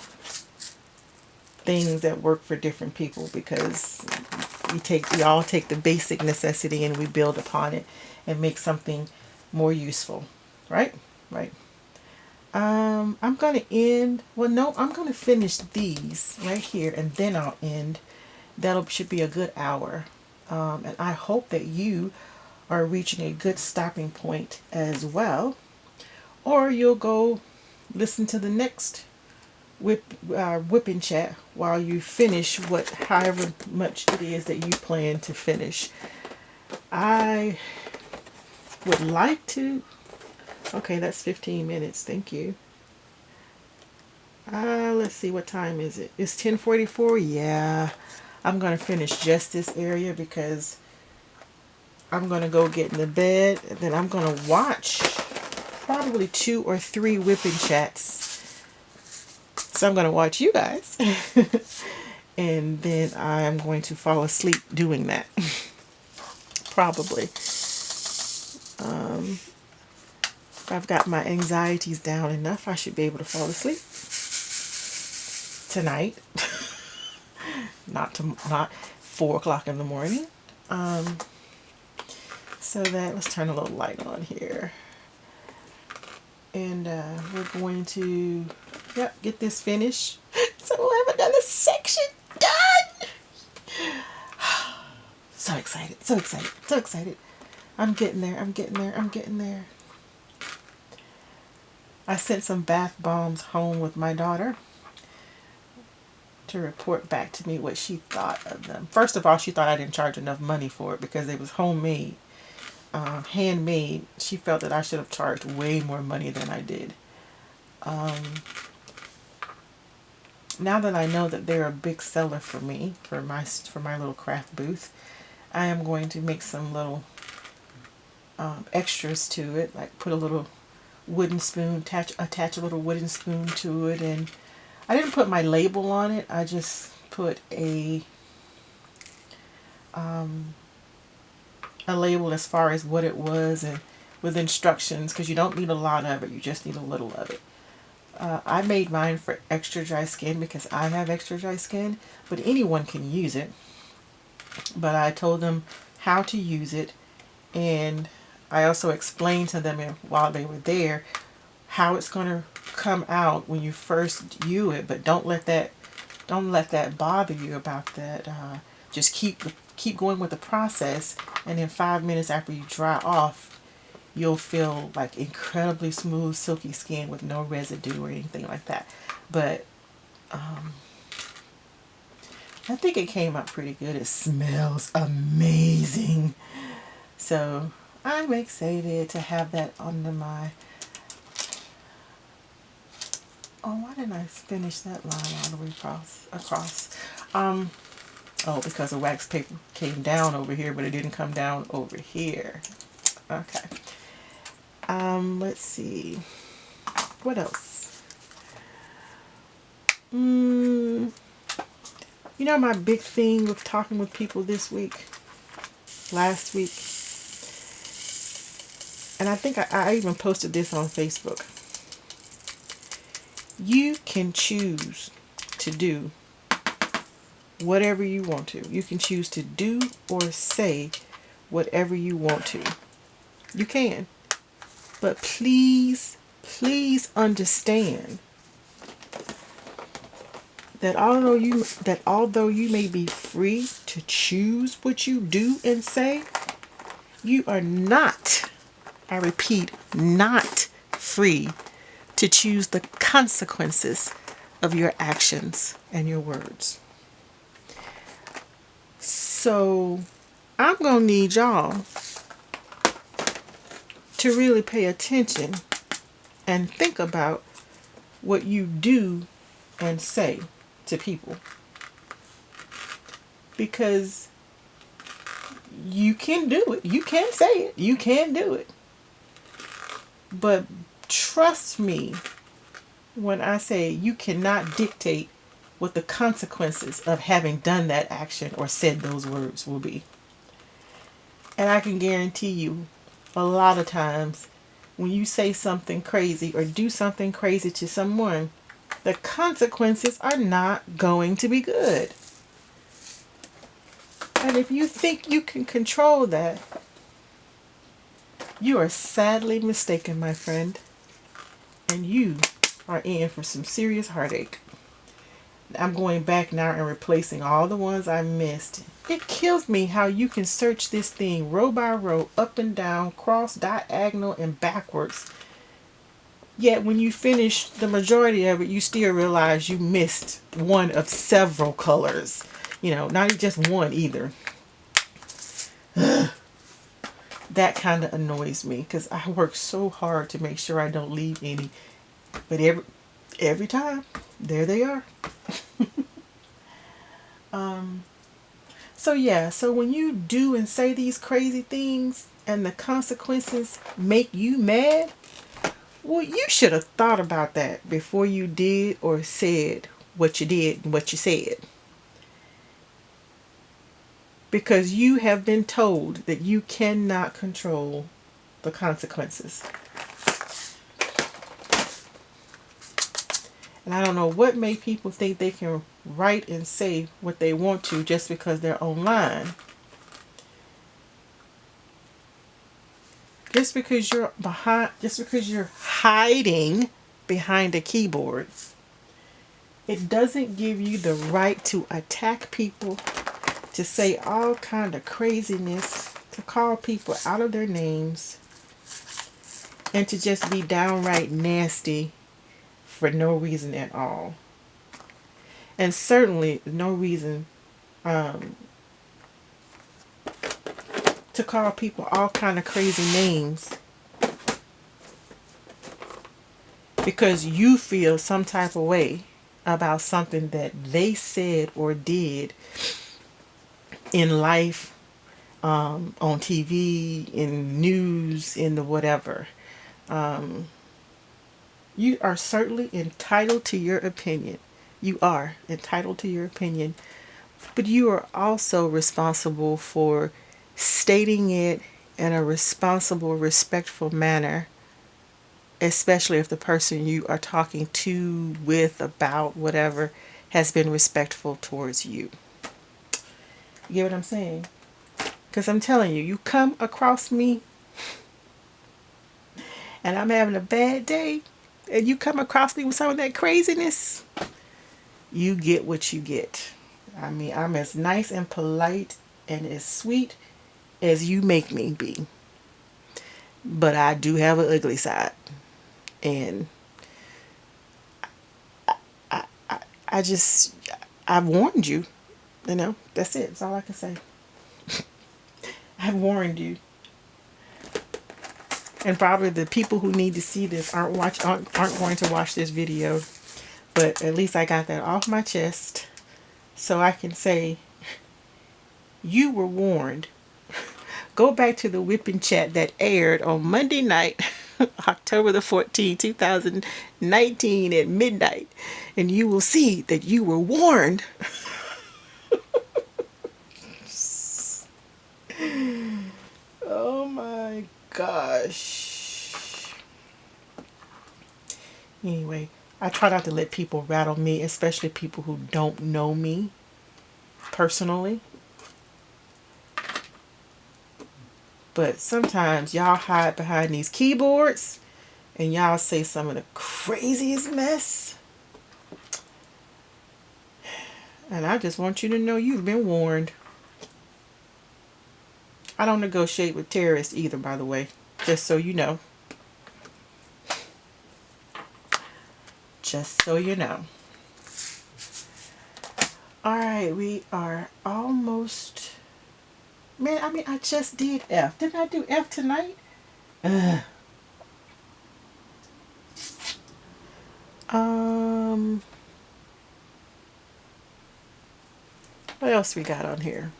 things that work for different people, because we all take the basic necessity and we build upon it and make something more useful, right? Right. I'm gonna end. Well, no, I'm gonna finish these right here, and then I'll end. That'll should be a good hour, and I hope that you are reaching a good stopping point as well, or you'll go listen to the next whipping chat while you finish what however much it is that you plan to finish. I would like to. Okay, that's 15 minutes. Thank you. Let's see, what time is it? It's 10:44. Yeah, I'm gonna finish just this area because I'm gonna go get in the bed, and then I'm gonna watch probably 2 or 3 whipping chats. So I'm gonna watch you guys, and then I'm going to fall asleep doing that. Probably. If I've got my anxieties down enough, I should be able to fall asleep tonight. Not 4 o'clock in the morning. So that, let's turn a little light on here, and we're going to, yep, get this finished. So we'll have another section done. So excited, so excited, so excited. I'm getting there, I'm getting there, I'm getting there. I sent some bath bombs home with my daughter to report back to me what she thought of them. First of all, she thought I didn't charge enough money for it because it was homemade, handmade. She felt that I should have charged way more money than I did. Now that I know that they're a big seller for me, for my little craft booth, I am going to make some little extras to it, like put a little wooden spoon, attach a little wooden spoon to it, and I didn't put my label on it. I just put a label as far as what it was, and with instructions, because you don't need a lot of it, you just need a little of it. I made mine for extra dry skin because I have extra dry skin, but anyone can use it. But I told them how to use it, and I also explained to them while they were there how it's going to come out when you first use it. But don't let that bother you about that. Just keep going with the process, and in 5 minutes after you dry off, you'll feel like incredibly smooth, silky skin with no residue or anything like that. But I think it came out pretty good. It smells amazing. So I'm excited to have that under my... Oh, why didn't I finish that line all the way across? Oh, because the wax paper came down over here, but it didn't come down over here. Okay. Let's see. What else? You know, my big thing with talking with people this week, last week, and I think I even posted this on Facebook. You can choose to do whatever you want to. You can choose to do or say whatever you want to. You can. But please, please understand that although you may be free to choose what you do and say, you are not, I repeat, not free to choose the consequences of your actions and your words. So I'm going to need y'all to really pay attention and think about what you do and say to people. Because you can do it. You can say it. You can do it. But trust me when I say you cannot dictate what the consequences of having done that action or said those words will be. And I can guarantee you, a lot of times, when you say something crazy or do something crazy to someone, the consequences are not going to be good. And if you think you can control that, you are sadly mistaken, my friend. And you are in for some serious heartache. I'm going back now and replacing all the ones I missed. It kills me how you can search this thing row by row, up and down, cross, diagonal, and backwards. Yet when you finish the majority of it, you still realize you missed one of several colors. You know, not just one either. That kind of annoys me because I work so hard to make sure I don't leave any. But every time, there they are. So yeah, so when you do and say these crazy things and the consequences make you mad, well, you should have thought about that before you did or said what you did and what you said. Because you have been told that you cannot control the consequences. And I don't know what made people think they can write and say what they want to just because they're online. Just because you're hiding behind a keyboard, it doesn't give you the right to attack people, to say all kind of craziness, to call people out of their names, and to just be downright nasty for no reason at all. And certainly no reason to call people all kind of crazy names because you feel some type of way about something that they said or did in life, on TV, in news, in the whatever. You are certainly entitled to your opinion. You are entitled to your opinion. But you are also responsible for stating it in a responsible, respectful manner, especially if the person you are talking to, with, about, whatever, has been respectful towards you. You get what I'm saying? Because I'm telling you, you come across me and I'm having a bad day, and you come across me with some of that craziness, you get what you get. I mean, I'm as nice and polite and as sweet as you make me be. But I do have an ugly side. And I just, I've warned you. You know, that's it. That's all I can say. I've warned you. And probably the people who need to see this aren't going to watch this video. But at least I got that off my chest. So I can say, you were warned. Go back to the whipping chat that aired on Monday night, October the 14th, 2019 at midnight. And you will see that you were warned. Oh my gosh. Anyway, I try not to let people rattle me, especially people who don't know me personally. But sometimes y'all hide behind these keyboards and y'all say some of the craziest mess. And I just want you to know you've been warned. I don't negotiate with terrorists either, by the way. Just so you know. Just so you know. Alright, we are almost Man, I mean, I just did F. Didn't I do F tonight? Ugh. Um, what else we got on here?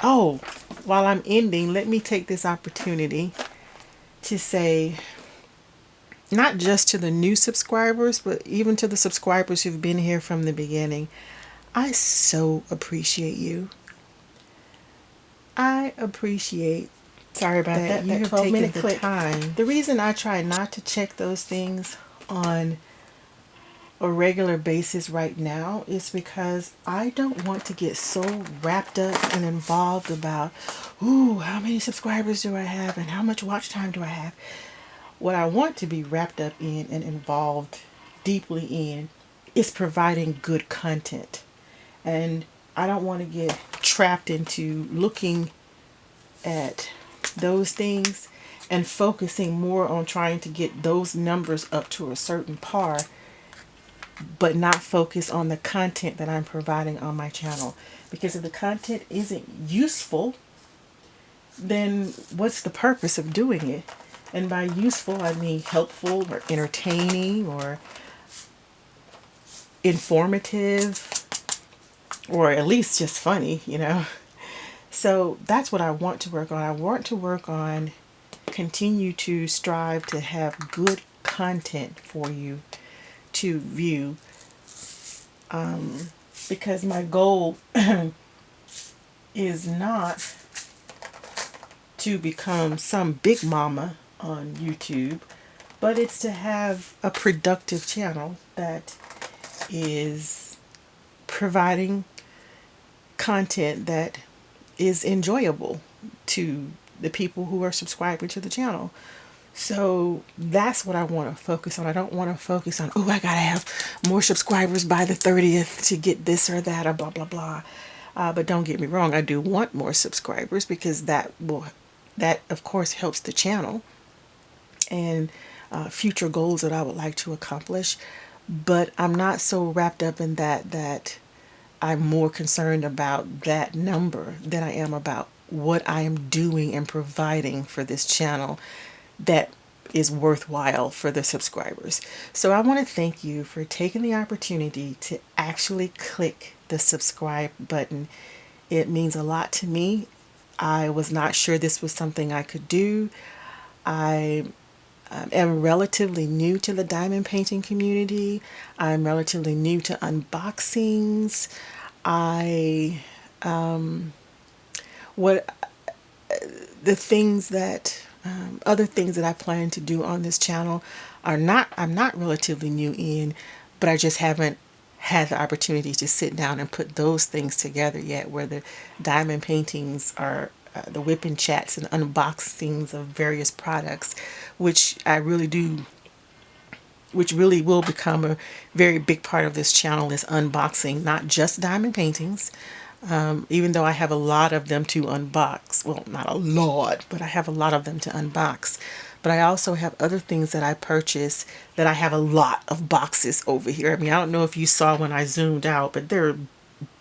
Oh, while I'm ending, let me take this opportunity to say, not just to the new subscribers, but even to the subscribers who've been here from the beginning, I so appreciate you. I appreciate Sorry about that that. you That have 12-minute taken the clip. time. The reason I try not to check those things on a regular basis right now is because I don't want to get so wrapped up and involved about, ooh, how many subscribers do I have and how much watch time do I have? What I want to be wrapped up in and involved deeply in is providing good content. And I don't want to get trapped into looking at those things and focusing more on trying to get those numbers up to a certain par, but not focus on the content that I'm providing on my channel. Because if the content isn't useful, then what's the purpose of doing it? And by useful, I mean helpful or entertaining or informative or at least just funny, you know? So that's what I want to work on. I want to work on continue to strive to have good content for you to view, because my goal is not to become some big mama on YouTube, but it's to have a productive channel that is providing content that is enjoyable to the people who are subscribing to the channel. So that's what I want to focus on. I don't want to focus on, oh, I gotta have more subscribers by the 30th to get this or that or blah blah blah. But don't get me wrong, I do want more subscribers because that of course helps the channel and future goals that I would like to accomplish. But I'm not so wrapped up in that I'm more concerned about that number than I am about what I am doing and providing for this channel that is worthwhile for the subscribers. So I want to thank you for taking the opportunity to actually click the subscribe button. It means a lot to me. I was not sure this was something I could do. I am relatively new to the diamond painting community. I'm relatively new to unboxings. I what the things that other things that I plan to do on this channel are not I'm not relatively new in, but I just haven't had the opportunity to sit down and put those things together yet, where the diamond paintings are the WIP and chats and unboxings of various products, which I really do, which really will become a very big part of this channel, is unboxing not just diamond paintings, even though I have a lot of them to unbox. Well, not a lot, but I have a lot of them to unbox. But I also have other things that I purchase that I have a lot of boxes over here. I mean, I don't know if you saw when I zoomed out, but there are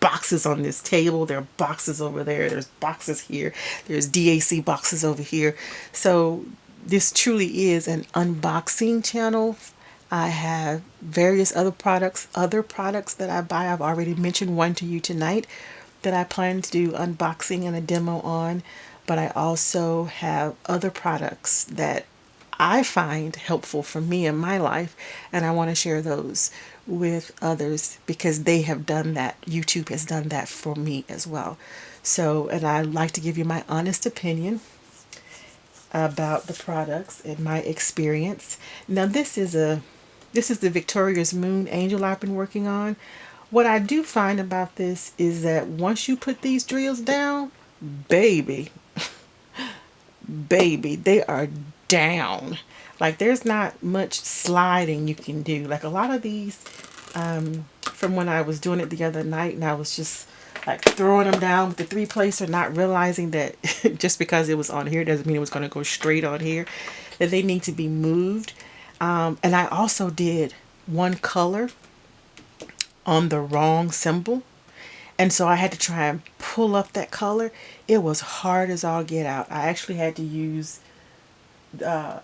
boxes on this table. There are boxes over there. There's boxes here. There's DAC boxes over here. So this truly is an unboxing channel. I have various other products that I buy. I've already mentioned one to you tonight that I plan to do unboxing and a demo on, but I also have other products that I find helpful for me in my life, and I want to share those with others because they have done that. YouTube has done that for me as well. So, and I like to give you my honest opinion about the products and my experience. Now, this is the Victoria's Moon Angel I've been working on. What I do find about this is that once you put these drills down, baby, baby, they are down. Like there's not much sliding you can do. Like a lot of these, from when I was doing it the other night, and I was just like throwing them down with the three placer, not realizing that just because it was on here doesn't mean it was going to go straight on here, that they need to be moved. And I also did one color on the wrong symbol. And so I had to try and pull up that color, it was hard as all get out. I actually had to use the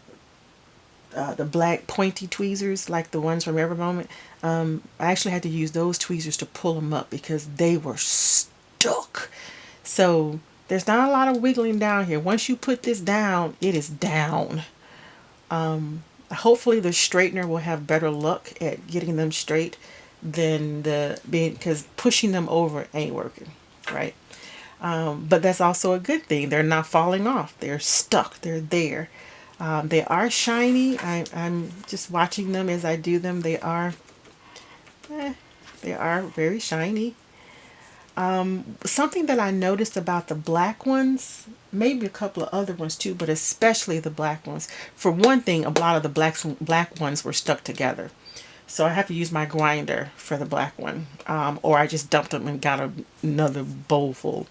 black pointy tweezers, like the ones from Every Moment. I actually had to use those tweezers to pull them up because they were stuck. So there's not a lot of wiggling down here. Once you put this down, it is down. Hopefully the straightener will have better luck at getting them straight than the being, because pushing them over ain't working, right? But that's also a good thing. They're not falling off. They're stuck. They're there. They are shiny. I'm just watching them as I do them. They are very shiny. Something that I noticed about the black ones, maybe a couple of other ones too, but especially the black ones. For one thing, a lot of the black ones were stuck together. So I have to use my grinder for the black one. Or I just dumped them and got another bowl full.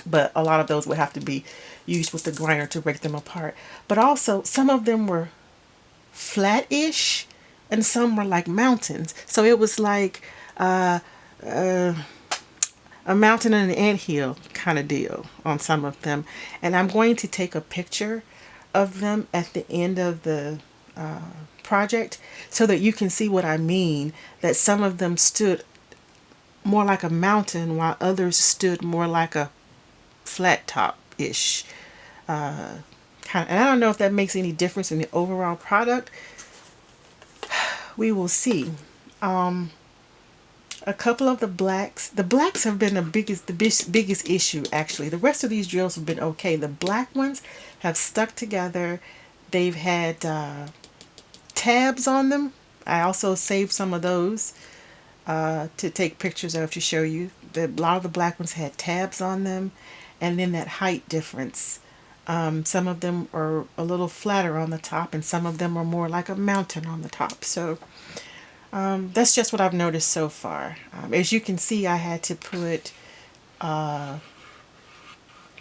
But a lot of those would have to be used with the grinder to break them apart. But also, some of them were flat-ish and some were like mountains. So it was like a mountain and an anthill kind of deal on some of them. And I'm going to take a picture of them at the end of the project so that you can see what I mean. That some of them stood more like a mountain while others stood more like a flat top ish. And I don't know if that makes any difference in the overall product. We will see. A couple of the blacks have been the biggest issue actually. The rest of these drills have been okay. The black ones have stuck together. They've had tabs on them. I also saved some of those to take pictures of to show you. A lot of the black ones had tabs on them, and then that height difference. Some of them are a little flatter on the top, and some of them are more like a mountain on the top. So that's just what I've noticed so far. As you can see, I had to put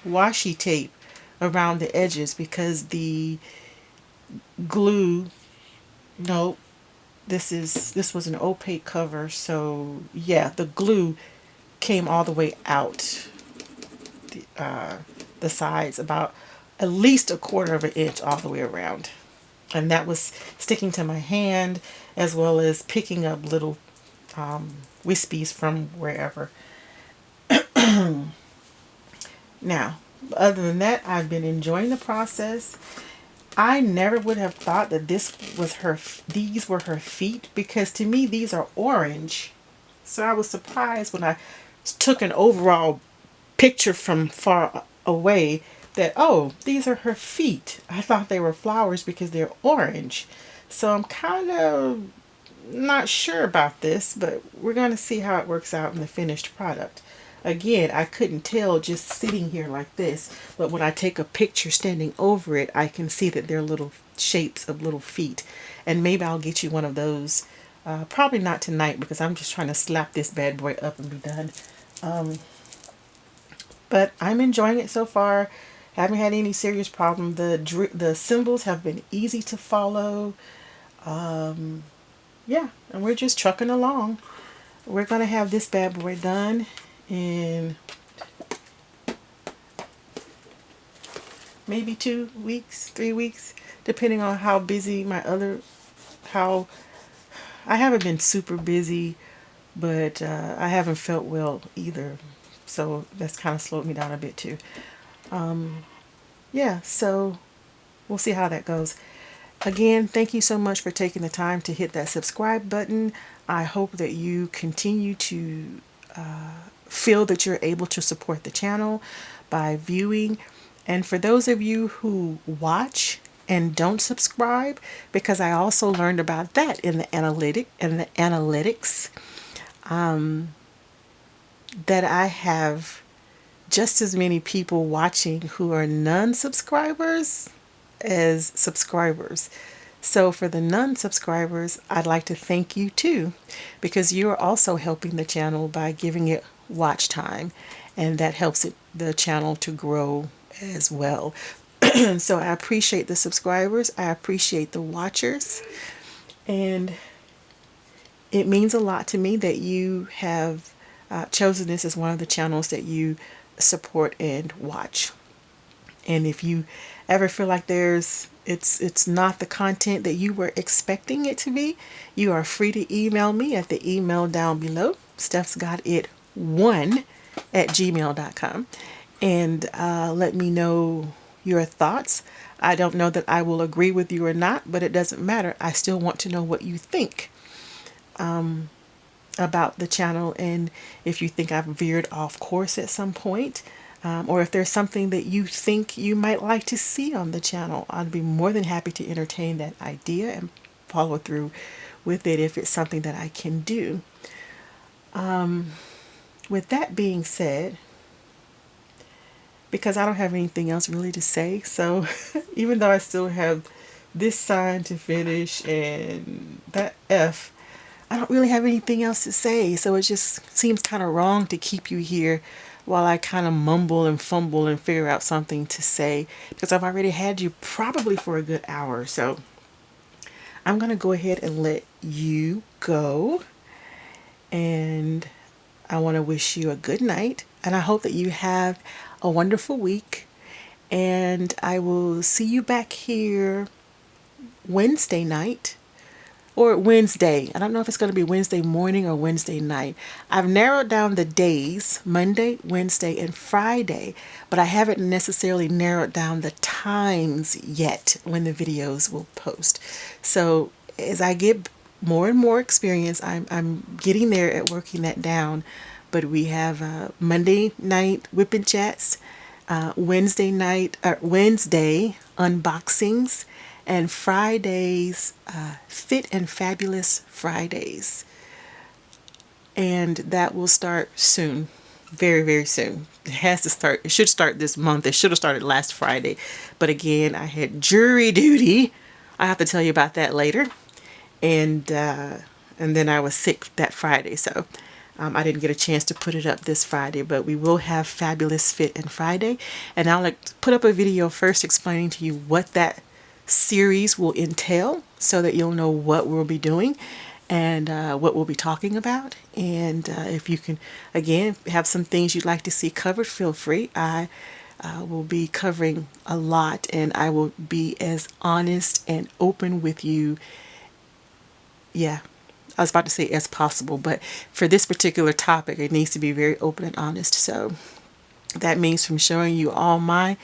washi tape around the edges because the glue, no, this was an opaque cover, so yeah, the glue came all the way out the sides, about at least a quarter of an inch all the way around. And that was sticking to my hand as well as picking up little wispies from wherever. Now, other than that, I've been enjoying the process. I never would have thought that these were her feet, because to me these are orange. So I was surprised when I took an overall picture from far away that, oh, these are her feet. I thought they were flowers because they're orange. So I'm kind of not sure about this, but we're going to see how it works out in the finished product. Again, I couldn't tell just sitting here like this, but when I take a picture standing over it, I can see that they're little shapes of little feet. And maybe I'll get you one of those. Probably not tonight because I'm just trying to slap this bad boy up and be done. But I'm enjoying it so far. Haven't had any serious problem. The symbols have been easy to follow. Yeah, and we're just trucking along. We're going to have this bad boy done in maybe 2 weeks, 3 weeks, depending on how busy how I haven't been super busy, but I haven't felt well either. So that's kind of slowed me down a bit too. Yeah, so we'll see how that goes. Again, thank you so much for taking the time to hit that subscribe button. I hope that you continue to feel that you're able to support the channel by viewing. And for those of you who watch and don't subscribe, because I also learned about that in the analytics, that I have just as many people watching who are non-subscribers as subscribers. So for the non-subscribers, I'd like to thank you too, because you're also helping the channel by giving it watch time, and that helps the channel to grow as well. So I appreciate the subscribers, I appreciate the watchers, and it means a lot to me that you have chosen this as one of the channels that you support and watch. And if you ever feel like it's not the content that you were expecting it to be, you are free to email me at the email down below, stephsgotit1@gmail.com, and let me know your thoughts. I don't know that I will agree with you or not, but it doesn't matter. I still want to know what you think about the channel, and if you think I've veered off course at some point, or if there's something that you think you might like to see on the channel, I'd be more than happy to entertain that idea and follow through with it if it's something that I can do. With that being said, because I don't have anything else really to say, so even though I still have this sign to finish and that F, I don't really have anything else to say, so it just seems kind of wrong to keep you here while I kind of mumble and fumble and figure out something to say, because I've already had you probably for a good hour. So I'm going to go ahead and let you go, and I want to wish you a good night, and I hope that you have a wonderful week, and I will see you back here Wednesday night. Or Wednesday. I don't know if it's going to be Wednesday morning or Wednesday night. I've narrowed down the days, Monday, Wednesday, and Friday, but I haven't necessarily narrowed down the times yet when the videos will post. So as I get more and more experience, I'm getting there at working that down. But we have Monday night WIP and chats, Wednesday unboxings, and Fridays Fit and Fabulous Fridays. And that will start soon, very, very soon. It has to start, it should start this month. It should have started last Friday. But again, I had jury duty. I have to tell you about that later. And then I was sick that Friday, so I didn't get a chance to put it up this Friday, but we will have Fabulous Fit and Friday, and I'll put up a video first explaining to you what that series will entail, so that you'll know what we'll be doing and what we'll be talking about. And if you can, again, have some things you'd like to see covered, feel free. I will be covering a lot, and I will be as honest and open with you. Yeah, I was about to say as possible, but for this particular topic, it needs to be very open and honest. So that means from showing you all my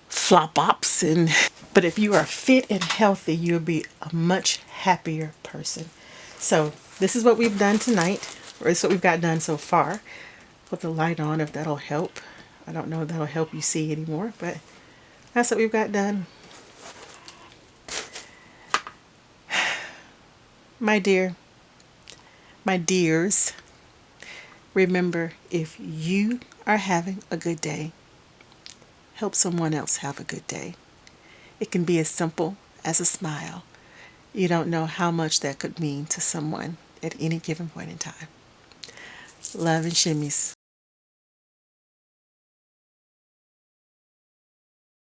flop ops, and but if you are fit and healthy, you'll be a much happier person. So this is what we've done tonight, or it's what we've got done so far. Put the light on if that'll help. I don't know if that'll help you see anymore, but that's what we've got done. My dear, my dears, remember, if you are having a good day, help someone else have a good day. It can be as simple as a smile. You don't know how much that could mean to someone at any given point in time. Love and shimmies.